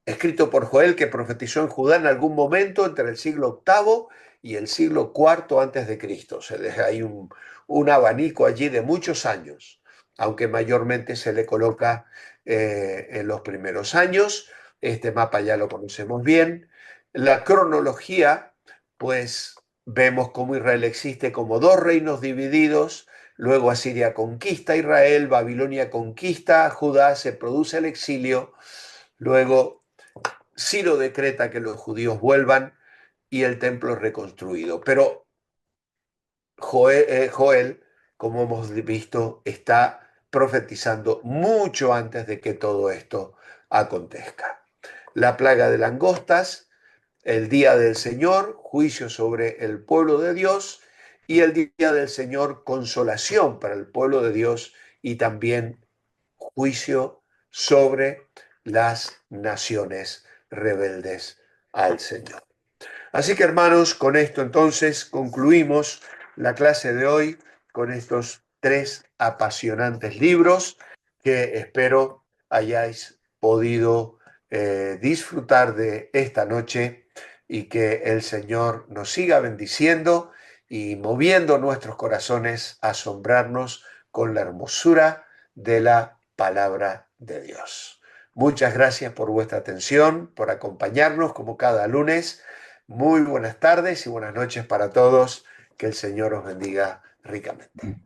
Escrito por Joel, que profetizó en Judá en algún momento entre el siglo octavo y el siglo cuarto antes de Cristo. Se deja ahí un abanico allí de muchos años, aunque mayormente se le coloca en los primeros años. Este mapa ya lo conocemos bien. La cronología, pues vemos cómo Israel existe como dos reinos divididos. Luego Asiria conquista a Israel, Babilonia conquista a Judá, se produce el exilio. Luego Ciro decreta que los judíos vuelvan y el templo es reconstruido. Pero Joel, como hemos visto, está profetizando mucho antes de que todo esto acontezca. La plaga de langostas, el día del Señor, juicio sobre el pueblo de Dios, y el día del Señor, consolación para el pueblo de Dios y también juicio sobre las naciones rebeldes al Señor. Así que, hermanos, con esto entonces concluimos la clase de hoy con estos tres apasionantes libros que espero hayáis podido disfrutar de esta noche y que el Señor nos siga bendiciendo y moviendo nuestros corazones a asombrarnos con la hermosura de la palabra de Dios. Muchas gracias por vuestra atención, por acompañarnos como cada lunes. Muy buenas tardes y buenas noches para todos. Que el Señor os bendiga ricamente.